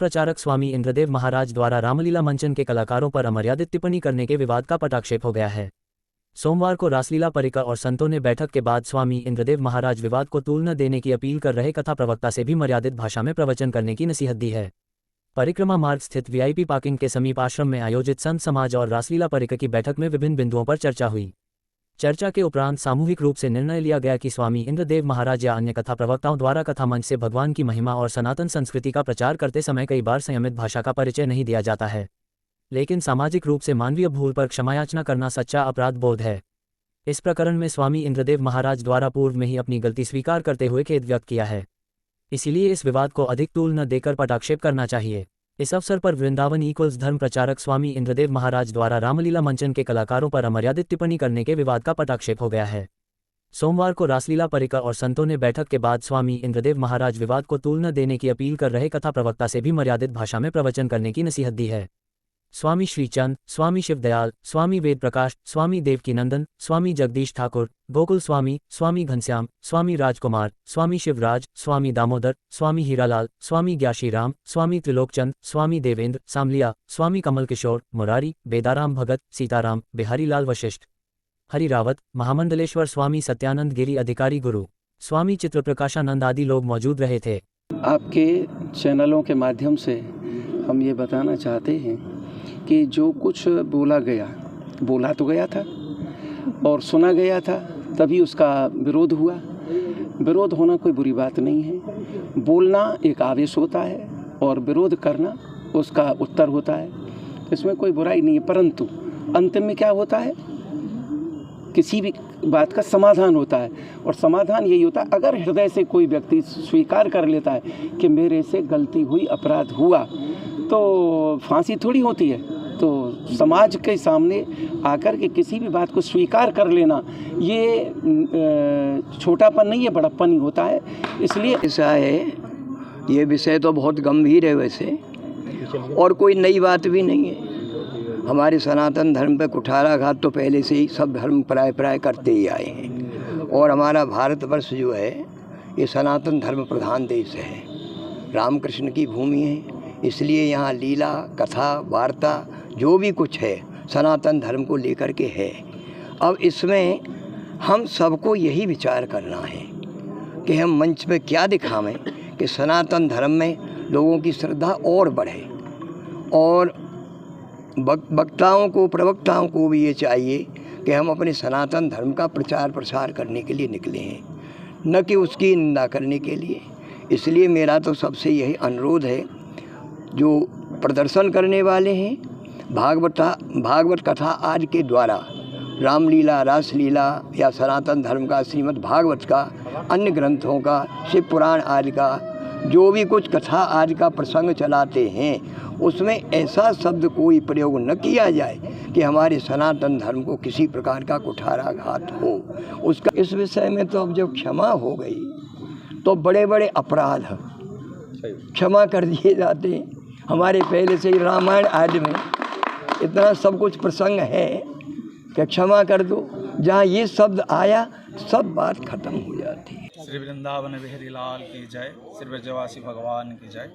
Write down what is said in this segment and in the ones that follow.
प्रचारक स्वामी इंद्रदेव महाराज द्वारा रामलीला मंचन के कलाकारों पर अमर्यादित टिप्पणी करने के विवाद का पटाक्षेप हो गया है। सोमवार को रासलीला परिकर और संतों ने बैठक के बाद स्वामी इंद्रदेव महाराज विवाद को तूल न देने की अपील कर रहे कथा प्रवक्ता से भी मर्यादित भाषा में प्रवचन करने की नसीहत दी है। परिक्रमा मार्ग स्थित वीआईपी पार्किंग के समीप आश्रम में आयोजित संत समाज और रासलीला परिकर की बैठक में विभिन्न बिंदुओं पर चर्चा हुई। चर्चा के उपरांत सामूहिक रूप से निर्णय लिया गया कि स्वामी इंद्रदेव महाराज या अन्य कथा प्रवक्ताओं द्वारा कथा मंच से भगवान की महिमा और सनातन संस्कृति का प्रचार करते समय कई बार संयमित भाषा का परिचय नहीं दिया जाता है, लेकिन सामाजिक रूप से मानवीय भूल पर क्षमायाचना करना सच्चा अपराध बोध है। इस प्रकरण में स्वामी इंद्रदेव महाराज द्वारा पूर्व में ही अपनी गलती स्वीकार करते हुए खेद व्यक्त किया है। इसीलिए इस विवाद को अधिक तूल न देकर पटाक्षेप करना चाहिए। इस अवसर पर वृंदावन धर्म प्रचारक स्वामी इंद्रदेव महाराज द्वारा रामलीला मंचन के कलाकारों पर अमर्यादित टिप्पणी करने के विवाद का पटाक्षेप हो गया है। सोमवार को रासलीला परिकर और संतों ने बैठक के बाद स्वामी इंद्रदेव महाराज विवाद को तूल न देने की अपील कर रहे कथा प्रवक्ता से भी मर्यादित भाषा में प्रवचन करने की नसीहत दी है। स्वामी श्रीचंद, स्वामी शिवदयाल, स्वामी वेद प्रकाश, स्वामी देवकीनंदन, स्वामी जगदीश ठाकुर, गोकुल स्वामी, स्वामी घनश्याम, स्वामी राजकुमार, स्वामी शिवराज, स्वामी दामोदर, स्वामी हीरालाल, स्वामी ज्ञाशीराम, स्वामी त्रिलोकचंद, स्वामी देवेंद्र सामलिया, स्वामी कमल किशोर, मुरारी, बेदाराम भगत, सीताराम, बिहारी लाल वशिष्ठ, हरि रावत, महामंडलेश्वर स्वामी सत्यानंद गिरी अधिकारी गुरु, स्वामी चित्रप्रकाशानंद आदि लोग मौजूद रहे थे। आपके चैनलों के माध्यम से हम ये बताना चाहते हैं कि जो कुछ बोला तो गया था और सुना गया था, तभी उसका विरोध हुआ। विरोध होना कोई बुरी बात नहीं है। बोलना एक आवेश होता है और विरोध करना उसका उत्तर होता है, इसमें कोई बुराई नहीं है। परंतु अंतिम में क्या होता है, किसी भी बात का समाधान होता है और समाधान यही होता है, अगर हृदय से कोई व्यक्ति स्वीकार कर लेता है कि मेरे से गलती हुई, अपराध हुआ, तो फांसी थोड़ी होती है। तो समाज के सामने आकर के किसी भी बात को स्वीकार कर लेना ये छोटापन नहीं है, बड़प्पन ही होता है। इसलिए ऐसा है, ये विषय तो बहुत गंभीर है वैसे, और कोई नई बात भी नहीं है। हमारे सनातन धर्म पे कुठाराघात तो पहले से ही सब धर्म प्राय करते ही आए हैं, और हमारा भारतवर्ष जो है ये सनातन धर्म प्रधान देश है, रामकृष्ण की भूमि है। इसलिए यहाँ लीला, कथा, वार्ता जो भी कुछ है सनातन धर्म को लेकर के है। अब इसमें हम सबको यही विचार करना है कि हम मंच पे क्या दिखावें कि सनातन धर्म में लोगों की श्रद्धा और बढ़े, और वक्ताओं को, प्रवक्ताओं को भी ये चाहिए कि हम अपने सनातन धर्म का प्रचार प्रसार करने के लिए निकले हैं, न कि उसकी निंदा करने के लिए। इसलिए मेरा तो सबसे यही अनुरोध है, जो प्रदर्शन करने वाले हैं भागवत कथा आज के द्वारा, रामलीला, रासलीला या सनातन धर्म का, श्रीमद् भागवत का, अन्य ग्रंथों का, शिव पुराण आदि का, जो भी कुछ कथा आदि का प्रसंग चलाते हैं, उसमें ऐसा शब्द कोई प्रयोग न किया जाए कि हमारे सनातन धर्म को किसी प्रकार का कुठाराघात हो। उसका इस विषय में तो अब जब क्षमा हो गई तो बड़े बड़े अपराध क्षमा कर दिए जाते हैं। हमारे पहले से ही रामायण आदि में इतना सब कुछ प्रसंग है कि क्षमा कर दो, जहाँ ये शब्द आया सब बात खत्म हो जाती है। श्री वृंदावन बिहारी लाल की जय, श्री ब्रजवासी भगवान की जय।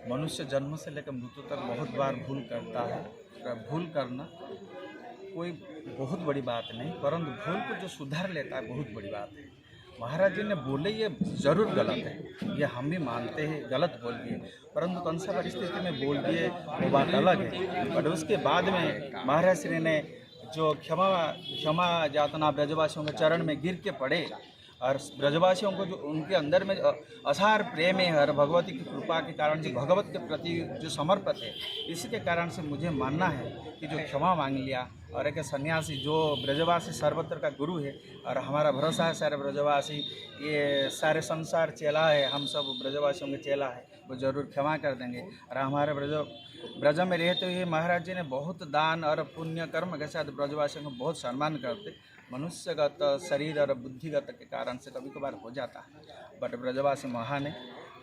मनुष्य जन्म से लेकर मृत्यु तक बहुत बार भूल करता है। भूल करना कोई बहुत बड़ी बात नहीं, परंतु भूल को जो सुधार लेता है बहुत बड़ी बात है। महाराज जी ने बोले ये ज़रूर गलत है, ये हम भी मानते हैं, गलत बोल दिए, परंतु कौन सा परिस्थिति में बोल दिए वो बात अलग है। बट उसके बाद में महाराज श्री ने जो क्षमा यातना ब्रजवासियों के चरण में गिर के पड़े, और ब्रजवासियों को जो उनके अंदर में असार प्रेम है और भगवती की कृपा के कारण जो भगवत के प्रति जो समर्पित है, इसी के कारण से मुझे मानना है कि जो क्षमा मांग लिया, और एक सन्यासी जो ब्रजवासी सर्वत्र का गुरु है, और हमारा भरोसा है सारे ब्रजवासी, ये सारे संसार चेला है, हम सब ब्रजवासियों के चेला है, वो जरूर क्षमा कर देंगे। और हमारे ब्रज में रहते हुए महाराज जी ने बहुत दान और पुण्य कर्म के साथ ब्रजवासियों को बहुत सम्मान करते। मनुष्यगत शरीर और बुद्धिगत के कारण से कभी कभार हो जाता है, बट ब्रजवासी महान है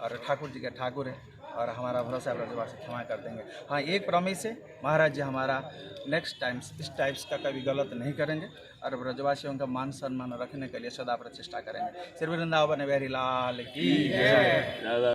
और ठाकुर जी के ठाकुर है, और हमारा भरोसा ब्रजवासी क्षमा कर देंगे। हाँ, एक प्रॉमिस है, महाराज जी हमारा नेक्स्ट टाइम्स इस टाइप्स का कभी गलत नहीं करेंगे, और ब्रजवासियों का मान सम्मान रखने के लिए सदा प्रचेष्टा करेंगे। श्री वृंदावन बिहारी लाल की जय।